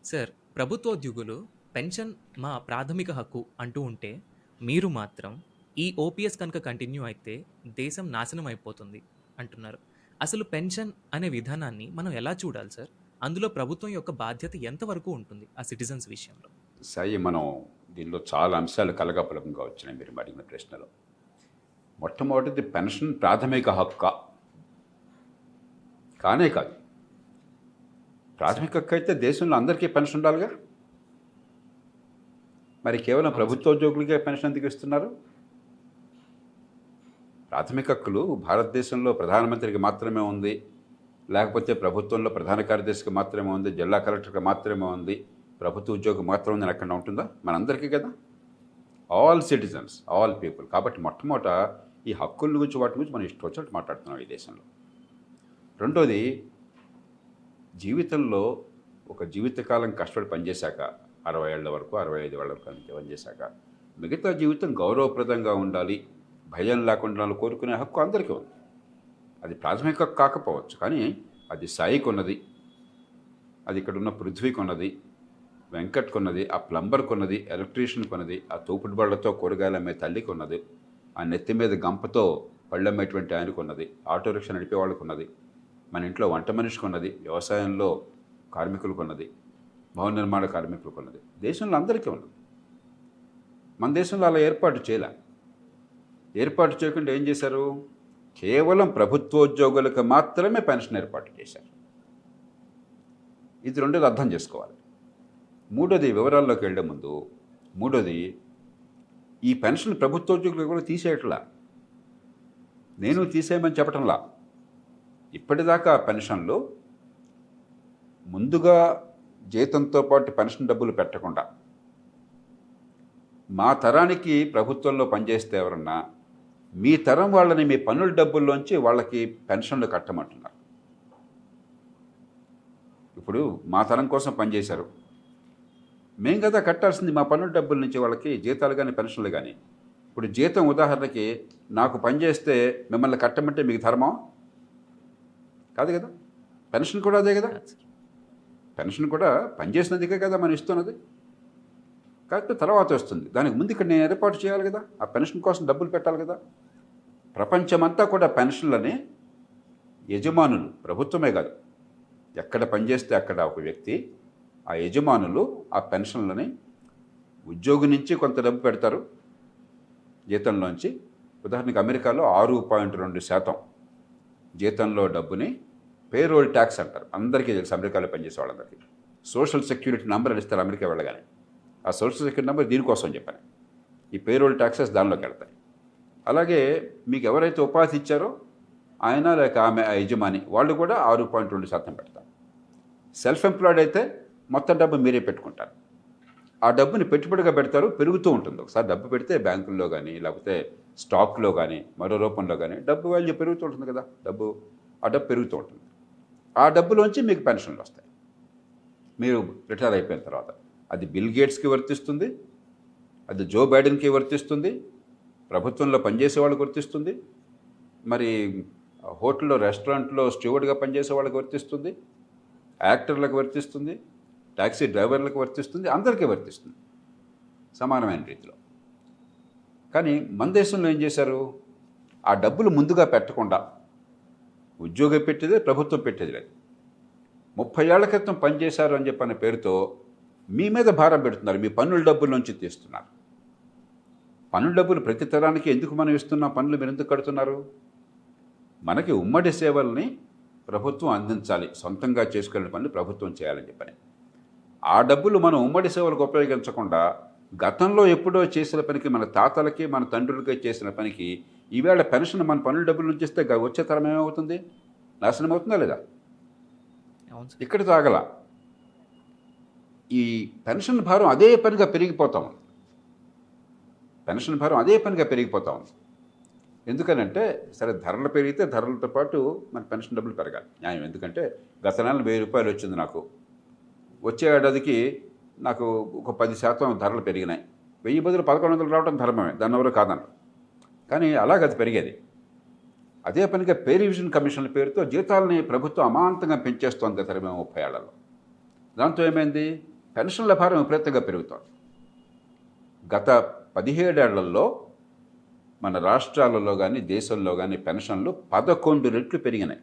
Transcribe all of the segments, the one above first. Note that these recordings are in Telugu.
సార్, ప్రభుత్వోద్యోగులు పెన్షన్ మా ప్రాథమిక హక్కు అంటూ ఉంటే, మీరు మాత్రం ఈ ఓపీఎస్ కనుక కంటిన్యూ అయితే దేశం నాశనం అయిపోతుంది అంటున్నారు. అసలు పెన్షన్ అనే విధానాన్ని మనం ఎలా చూడాలి సార్? అందులో ప్రభుత్వం యొక్క బాధ్యత ఎంత వరకు ఉంటుంది ఆ సిటిజన్స్ విషయంలో? సాయి మనం దీనిలో చాలా అంశాలు కలగపులకంగా వచ్చినాయి మీరు అడిగిన ప్రశ్నలో. మొట్టమొదటిది పెన్షన్ ప్రాథమిక హక్కా? కానే కాదు. ప్రాథమిక హక్కు అయితే దేశంలో అందరికీ పెన్షన్ ఉండాలిగా. మరి కేవలం అవును సార్. ప్రభుత్వోద్యోగులకే పెన్షన్ ఎందుకు ఇస్తున్నారు? ప్రాథమిక హక్కులు భారతదేశంలో ప్రధానమంత్రికి మాత్రమే ఉంది, లేకపోతే ప్రభుత్వంలో ప్రధాన కార్యదర్శికి మాత్రమే ఉంది, జిల్లా కలెక్టర్కి మాత్రమే ఉంది, ప్రభుత్వ ఉద్యోగం మాత్రం ఉందని ఎక్కడ ఉంటుందా? మనందరికీ కదా. All citizens, all people. కాబట్టి మొట్టమొదట ఈ హక్కుల గురించి వాటి గురించి మనం ఇష్టం వచ్చినట్టు మాట్లాడుతున్నాం ఈ దేశంలో. రెండోది, జీవితంలో ఒక జీవితకాలం కష్టపడి పనిచేశాక 60 ఏళ్ల వరకు 65 ఏళ్ల వరకు పనిచేశాక మిగతా జీవితం గౌరవప్రదంగా ఉండాలి, భయం లేకుండా ఉండాలని కోరుకునే హక్కు అందరికీ ఉంది. అది ప్రాథమిక హక్కు కాకపోవచ్చు, కానీ అది సాయికి ఉన్నది, అది ఇక్కడ ఉన్న పృథ్వీకి ఉన్నది, వెంకట్కి ఉన్నది, ఆ ప్లంబర్కి ఉన్నది, ఎలక్ట్రీషియన్కి ఉన్నది, ఆ తోపుడు బళ్ళతో కూరగాయలు అమ్మే తల్లికి ఉన్నది, ఆ నెత్తి మీద గంపతో పళ్ళమ్మేటువంటి ఆయనకు ఉన్నది, ఆటో రిక్షా నడిపే వాళ్ళకు ఉన్నది, మన ఇంట్లో వంట మనిషికి ఉన్నది, వ్యవసాయంలో కార్మికులకు ఉన్నది, భవన నిర్మాణ కార్మికులకు ఉన్నది. దేశంలో అందరికీ ఉన్నది. మన దేశంలో అలా ఏర్పాటు చేయలే. ఏర్పాటు చేయకుండా ఏం చేశారు? కేవలం ప్రభుత్వోద్యోగులకు మాత్రమే పెన్షన్ ఏర్పాటు చేశారు. ఇది రెండోది అర్థం చేసుకోవాలి. మూడోది, వివరాల్లోకి వెళ్ళే ముందు, మూడోది, ఈ పెన్షన్ ప్రభుత్వోద్యోగులు కూడా తీసేయట్లా, నేను తీసేయమని చెప్పటంలా. ఇప్పటిదాకా పెన్షన్లు ముందుగా జీతంతో పాటు పెన్షన్ డబ్బులు పెట్టకుండా మా తరానికి ప్రభుత్వంలో పనిచేస్తే ఎవరన్నా మీ తరం వాళ్ళని మీ పన్నుల డబ్బుల్లోంచి వాళ్ళకి పెన్షన్లు కట్టమంటున్నారు. ఇప్పుడు మా తరం కోసం పనిచేశారు, మేం కదా కట్టాల్సింది మా పన్నుల డబ్బుల నుంచి వాళ్ళకి జీతాలు కానీ పెన్షన్లు కానీ. ఇప్పుడు జీతం ఉదాహరణకి నాకు పనిచేస్తే మిమ్మల్ని కట్టమంటే మీకు ధర్మం కాదు కదా. పెన్షన్ కూడా అదే కదా. కాదు సార్. పెన్షన్ కూడా పనిచేసినందుకే కదా మనం ఇస్తున్నది. కాకపోతే తర్వాత వస్తుంది, దానికి ముందు ఇక్కడ నేను ఏర్పాటు చేయాలి కదా, ఆ పెన్షన్ కోసం డబ్బులు పెట్టాలి కదా. ప్రపంచమంతా కూడా పెన్షన్లని యజమానులు, ప్రభుత్వమే కాదు, ఎక్కడ పనిచేస్తే అక్కడ ఒక వ్యక్తి, ఆ యజమానులు ఆ పెన్షన్లని ఉద్యోగి నుంచి కొంత డబ్బు పెడతారు జీతంలోంచి. ఉదాహరణకి అమెరికాలో 6.2% జీతంలో డబ్బుని పేరోల్ ట్యాక్స్ అంటారు. అందరికీ తెలుసు, అమెరికాలో పనిచేసే వాళ్ళందరికీ. సోషల్ సెక్యూరిటీ నెంబర్ అని ఇస్తారు అమెరికా వెళ్ళగానే. ఆ సోషల్ సెక్యూరిటీ నెంబర్ దీనికోసం చెప్పాను. ఈ పేరోల్ ట్యాక్సెస్ దానిలోకి వెళ్తాయి. అలాగే మీకు ఎవరైతే ఉపాధి ఇచ్చారో ఆయన లేక ఆమె, ఆ యజమాని, వాళ్ళు కూడా 6.2% పెడతారు. సెల్ఫ్ ఎంప్లాయిడ్ అయితే మొత్తం డబ్బు మీరే పెట్టుకుంటారు. ఆ డబ్బుని పెట్టుబడిగా పెడతారు, పెరుగుతూ ఉంటుంది. ఒకసారి డబ్బు పెడితే బ్యాంకుల్లో కానీ లేకపోతే స్టాక్లో కానీ మరో రూపంలో కానీ డబ్బు వాల్యూ పెరుగుతూ ఉంటుంది కదా. ఆ డబ్బు పెరుగుతూ ఉంటుంది. ఆ డబ్బులోంచి మీకు పెన్షన్లు వస్తాయి మీరు రిటైర్ అయిపోయిన తర్వాత. అది బిల్ గేట్స్కి వర్తిస్తుంది, అది జో బైడెన్కి వర్తిస్తుంది, ప్రభుత్వంలో పనిచేసే వాళ్ళకి వర్తిస్తుంది, మరి హోటల్లో రెస్టారెంట్లో స్టూవర్డ్గా పనిచేసే వాళ్ళకి వర్తిస్తుంది, యాక్టర్లకు వర్తిస్తుంది, ట్యాక్సీ డ్రైవర్లకు వర్తిస్తుంది, అందరికీ వర్తిస్తుంది సమానమైన రీతిలో. కానీ మన దేశంలో ఏం చేశారు? ఆ డబ్బులు ముందుగా పెట్టకుండా, ఉద్యోగం పెట్టేదే, ప్రభుత్వం పెట్టేది లేదు, 30 ఏళ్ల క్రితం పనిచేశారు అని చెప్పిన పేరుతో మీ మీద భారం పెడుతున్నారు, మీ పన్నుల డబ్బుల నుంచి తీస్తున్నారు. పన్నుల డబ్బులు ప్రతి తరానికి ఎందుకు మనం ఇస్తున్నాం? పన్నులు మీరు ఎందుకు కడుతున్నారు? మనకి ఉమ్మడి సేవల్ని ప్రభుత్వం అందించాలి, సొంతంగా చేసుకునే పనులు ప్రభుత్వం చేయాలని చెప్పని. ఆ డబ్బులు మనం ఉమ్మడి సేవలకు ఉపయోగించకుండా గతంలో ఎప్పుడో చేసిన పనికి, మన తాతలకి మన తండ్రులకి చేసిన పనికి ఈవేళ పెన్షన్ మన పన్నుల డబ్బుల నుంచి ఇస్తే వచ్చే తరం ఏమవుతుంది? నాశనం అవుతుందా లేదా? అవును సార్. ఇక్కడ తాగల ఈ పెన్షన్ భారం అదే పనిగా పెరిగిపోతా ఉంది. పెన్షన్ భారం అదే పనిగా పెరిగిపోతా ఉంది. ఎందుకనంటే సరే, ధరలు పెరిగితే ధరలతో పాటు మన పెన్షన్ డబ్బులు పెరగాలి, న్యాయం. ఎందుకంటే గత నెల 1000 రూపాయలు వచ్చింది నాకు, వచ్చే ఏడాదికి నాకు ఒక 10% ధరలు పెరిగినాయి. 1000 బదులు 1100 రావడం ధర్మమే, దాన్ని ఎవరో కాదన్నారు. కానీ అలాగది పెరిగేది. అదే పనిగా పే రివిజన్ కమిషన్ల పేరుతో జీతాలని ప్రభుత్వం అమాంతంగా పెంచేస్తోంది గత 30 ఏళ్లలో. దాంతో ఏమైంది? పెన్షన్ల భారం విపరీతంగా పెరుగుతోంది. గత 17 ఏళ్లలో మన రాష్ట్రాలలో కానీ దేశంలో కానీ పెన్షన్లు 11 రెట్లు పెరిగినాయి.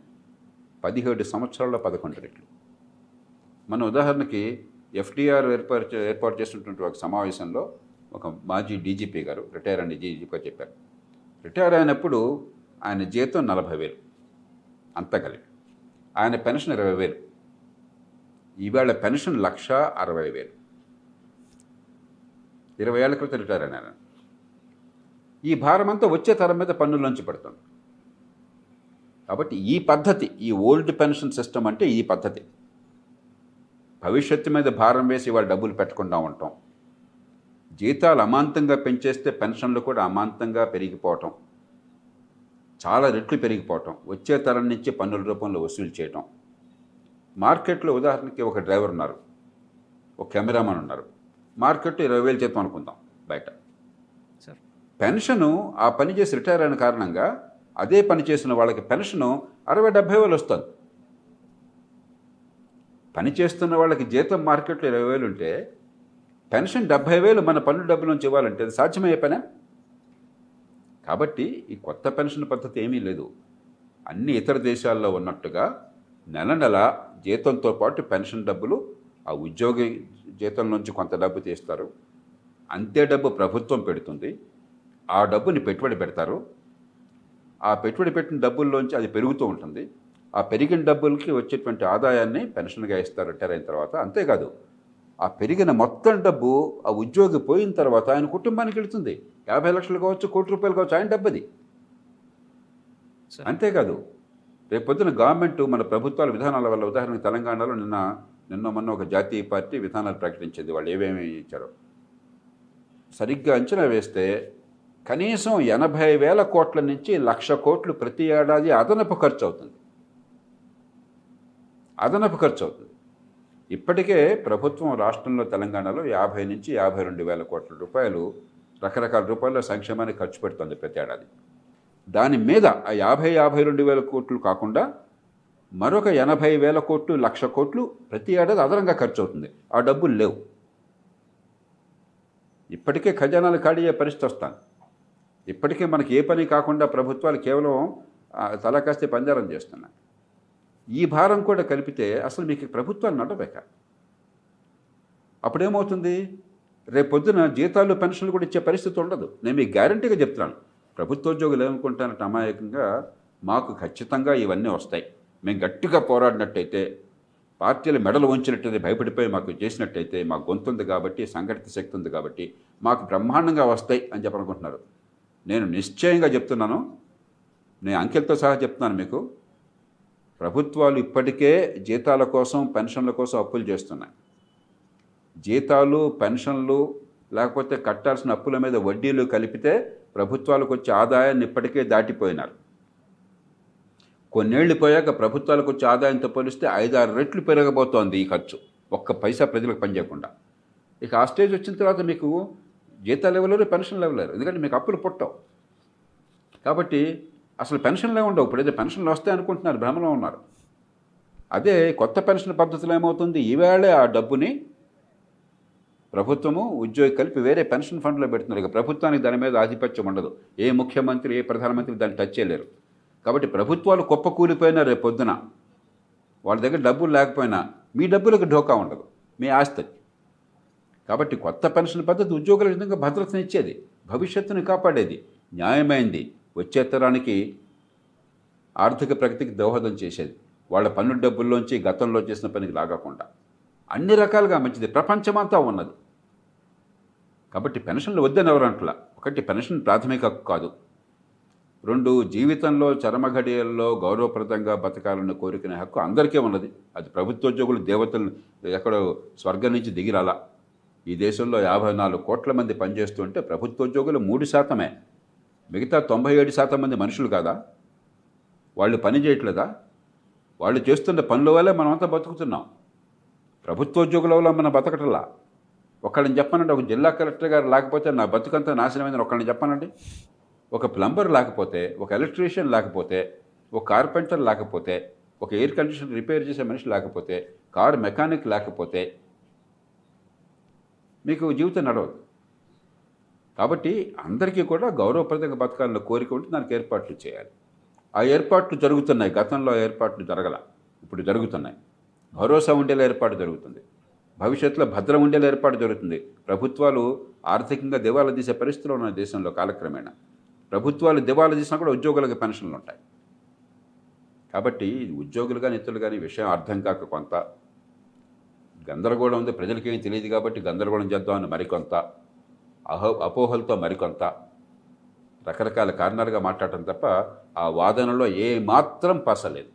17 సంవత్సరాల్లో 11 రెట్లు. మన ఉదాహరణకి ఎఫ్డీఆర్ ఏర్పాటు చేసినటువంటి ఒక సమావేశంలో ఒక మాజీ డీజీపీ గారు, రిటైర్ అయిన డీజీపీ గారు చెప్పారు, రిటైర్ అయినప్పుడు ఆయన జీతం 40,000 అంతా కలిపి, ఆయన పెన్షన్ 20,000. ఈవేళ పెన్షన్ 1,60,000. 20 ఏళ్ల క్రితం రిటైర్ అయిన ఆయన. ఈ భారం అంతా వచ్చే తరం మీద పన్నుల్లోంచి పడుతుంది. కాబట్టి ఈ పద్ధతి, ఈ ఓల్డ్ పెన్షన్ సిస్టమ్ అంటే ఈ పద్ధతి. భవిష్యత్తు మీద భారం వేసి వాళ్ళు డబ్బులు పెట్టకుండా ఉంటాం, జీతాలు అమాంతంగా పెంచేస్తే పెన్షన్లు కూడా అమాంతంగా పెరిగిపోవటం, చాలా రెట్లు పెరిగిపోవటం, వచ్చే తరం నుంచి పన్నుల రూపంలో వసూలు చేయటం. మార్కెట్లో ఉదాహరణకి ఒక డ్రైవర్ ఉన్నారు, ఒక కెమెరామన్ ఉన్నారు, మార్కెట్లో 20,000 జీతం అనుకుందాం బయట. పెన్షను ఆ పని చేసి రిటైర్ అయిన కారణంగా అదే పని చేసిన వాళ్ళకి పెన్షను 60,000-70,000 వస్తుంది. పని చేస్తున్న వాళ్ళకి జీతం మార్కెట్లో 20,000 ఉంటే పెన్షన్ 70,000 మన పన్ను డబ్బుల నుంచి ఇవ్వాలంటే అది సాధ్యమయ్యే పనే. కాబట్టి ఈ కొత్త పెన్షన్ పద్ధతి ఏమీ లేదు. అన్ని ఇతర దేశాల్లో ఉన్నట్టుగా నెల నెల జీతంతో పాటు పెన్షన్ డబ్బులు ఆ ఉద్యోగి జీతం నుంచి కొంత డబ్బు తీస్తారు, అంతే డబ్బు ప్రభుత్వం పెడుతుంది, ఆ డబ్బుని పెట్టుబడి పెడతారు, ఆ పెట్టుబడి పెట్టిన డబ్బుల్లోంచి అది పెరుగుతూ ఉంటుంది, ఆ పెరిగిన డబ్బులకి వచ్చేటువంటి ఆదాయాన్ని పెన్షన్గా ఇస్తారు రిటైర్ అయిన తర్వాత. అంతేకాదు, ఆ పెరిగిన మొత్తం డబ్బు ఆ ఉద్యోగి పోయిన తర్వాత ఆయన కుటుంబానికి వెళుతుంది. 50 లక్షలు కావచ్చు, ₹1,00,00,000 కావచ్చు, ఆయన డబ్బది. అంతేకాదు, రేపు పొద్దున గవర్నమెంట్ మన ప్రభుత్వాల విధానాల వల్ల, ఉదాహరణకు తెలంగాణలో నిన్న మొన్న ఒక జాతీయ పార్టీ విధానాలు ప్రకటించింది, వాళ్ళు ఏమేమి ఇచ్చారో సరిగ్గా అంచనా వేస్తే కనీసం 80,000 కోట్ల నుంచి 1,00,000 కోట్లు ప్రతి ఏడాది అదనపు ఖర్చు అవుతుంది. ఇప్పటికే ప్రభుత్వం రాష్ట్రంలో తెలంగాణలో 50 నుంచి 52,000 కోట్ల రూపాయలు రకరకాల రూపాయల్లో సంక్షేమానికి ఖర్చు పెడుతుంది ప్రతి ఏడాది. దాని మీద ఆ 52,000 కోట్లు కాకుండా మరొక 80,000 కోట్లు, 1,00,000 కోట్లు ప్రతి ఏడాది అదనంగా ఖర్చు అవుతుంది. ఆ డబ్బులు లేవు. ఇప్పటికే ఖజానాలు ఖాళీ అయ్యే పరిస్థితి వస్తాను. ఇప్పటికే మనకి ఏ పని కాకుండా ప్రభుత్వాలు కేవలం తలకాస్తే పంజారం చేస్తున్నాయి. ఈ భారం కూడా కలిపితే అసలు మీకు ప్రభుత్వాలు నడవక. అప్పుడేమవుతుంది, రేపొద్దున జీతాలు పెన్షన్లు కూడా ఇచ్చే పరిస్థితి ఉండదు. నేను మీకు గ్యారంటీగా చెప్తున్నాను. ప్రభుత్వోద్యోగులు ఏమనుకుంటానంటే అమాయకంగా, మాకు ఖచ్చితంగా ఇవన్నీ వస్తాయి, మేము గట్టిగా పోరాడినట్టయితే, పార్టీల మెడలు వంచినట్టయితే, భయపడిపోయి మాకు చేసినట్టయితే, మాకు గొంతు ఉంది కాబట్టి, సంఘటిత శక్తి ఉంది కాబట్టి మాకు బ్రహ్మాండంగా వస్తాయి అని చెప్పనుకుంటున్నారు. నేను నిశ్చయంగా చెప్తున్నాను, నేను అంకెలతో సహా చెప్తున్నాను మీకు, ప్రభుత్వాలు ఇప్పటికే జీతాల కోసం, పెన్షన్ల కోసం అప్పులు చేస్తున్నాయి. జీతాలు, పెన్షన్లు లేకపోతే కట్టాల్సిన అప్పుల మీద వడ్డీలు కలిపితే ప్రభుత్వాలకు వచ్చే ఆదాయాన్ని ఇప్పటికే దాటిపోయినారు. కొన్నేళ్లు పోయాక ప్రభుత్వాలకు వచ్చే ఆదాయంతో పోలిస్తే 5-6 రెట్లు పెరగబోతోంది ఈ ఖర్చు, ఒక్క పైసా ప్రజలకు పనిచేయకుండా. ఇక ఆ స్టేజ్ వచ్చిన తర్వాత మీకు జీతాలు ఇవ్వలేరు, పెన్షన్లు ఇవ్వలేరు, ఎందుకంటే మీకు అప్పులు పుట్టవు. కాబట్టి అసలు పెన్షన్లే ఉండవు. ఇప్పుడైతే పెన్షన్లు వస్తాయి అనుకుంటున్నారు, భ్రమలో ఉన్నారు. అదే కొత్త పెన్షన్ పద్ధతిలో ఏమవుతుంది, ఈవేళే ఆ డబ్బుని ప్రభుత్వము ఉద్యోగి కలిపి వేరే పెన్షన్ ఫండ్లో పెడుతున్నారు. ఇక ప్రభుత్వానికి దాని మీద ఆధిపత్యం ఉండదు. ఏ ముఖ్యమంత్రి, ఏ ప్రధానమంత్రి దాన్ని టచ్ చేయలేరు. కాబట్టి ప్రభుత్వాలు కుప్పకూలిపోయినా రేపు పొద్దున వాళ్ళ దగ్గర డబ్బులు లేకపోయినా మీ డబ్బులకు ఢోకా ఉండదు, మీ ఆస్తి. కాబట్టి కొత్త పెన్షన్ పద్ధతి ఉద్యోగుల విధంగా భద్రతను ఇచ్చేది, భవిష్యత్తుని కాపాడేది, న్యాయమైంది, వచ్చే తరానికి ఆర్థిక ప్రగతికి దోహదం చేసేది, వాళ్ళ పన్ను డబ్బుల్లోంచి గతంలో చేసిన పనికి లాగకుండా అన్ని రకాలుగా మంచిది, ప్రపంచమంతా ఉన్నది. కాబట్టి పెన్షన్లు వద్దని ఎవరంటలా. ఒకటి, పెన్షన్ ప్రాథమిక హక్కు కాదు. 2, జీవితంలో చరమఘడియల్లో గౌరవప్రదంగా బతకాలన్న కోరికనే హక్కు అందరికీ ఉన్నది. అది ప్రభుత్వోద్యోగులు దేవతలు ఎక్కడో స్వర్గం నుంచి దిగిరాలా. ఈ దేశంలో 54 కోట్ల మంది పనిచేస్తుంటే ప్రభుత్వోద్యోగులు 3%. మిగతా 97% మంది మనుషులు కాదా? వాళ్ళు పని చేయట్లేదా? వాళ్ళు చేస్తున్న పనుల వల్లే మనమంతా బతుకుతున్నాం. ప్రభుత్వోద్యోగుల వల్ల మనం బతకటలా. ఒకళ్ళని చెప్పానండి, ఒక జిల్లా కలెక్టర్ గారు లేకపోతే నా బతుకంతా నాశనమైందని ఒకళ్ళని చెప్పానండి. ఒక ప్లంబర్ లేకపోతే, ఒక ఎలక్ట్రీషియన్ లేకపోతే, ఒక కార్పెంటర్ లేకపోతే, ఒక ఎయిర్ కండిషన్ రిపేర్ చేసే మనిషి లేకపోతే, కారు మెకానిక్ లేకపోతే, మీకు జీవితం నడవదు. కాబట్టి అందరికీ కూడా గౌరవప్రదంగా బతకాలన్న కోరిక ఉంటే దానికి ఏర్పాట్లు చేయాలి. ఆ ఏర్పాట్లు జరుగుతున్నాయి. గతంలో ఆ ఏర్పాట్లు జరగల, ఇప్పుడు జరుగుతున్నాయి. భరోసా ఉండేలా ఏర్పాటు జరుగుతుంది. భవిష్యత్తులో భద్రం ఉండేలా ఏర్పాటు జరుగుతుంది. ప్రభుత్వాలు ఆర్థికంగా దివాలా తీసే పరిస్థితులు ఉన్నాయి దేశంలో కాలక్రమేణా. ప్రభుత్వాలు దివాలా తీసినా కూడా ఉద్యోగులకు పెన్షన్లు ఉంటాయి. కాబట్టి ఉద్యోగులు కానీ ఇతరులు కానీ విషయం అర్థం కాక కొంత గందరగోళం ఉంది, ప్రజలకేమీ తెలియదు కాబట్టి గందరగోళం చేద్దామని మరికొంత, అపోహలతో మరికొంత, రకరకాల కారణాలుగా మాట్లాడటం తప్ప ఆ వాదనలో ఏ మాత్రం పసలేదు.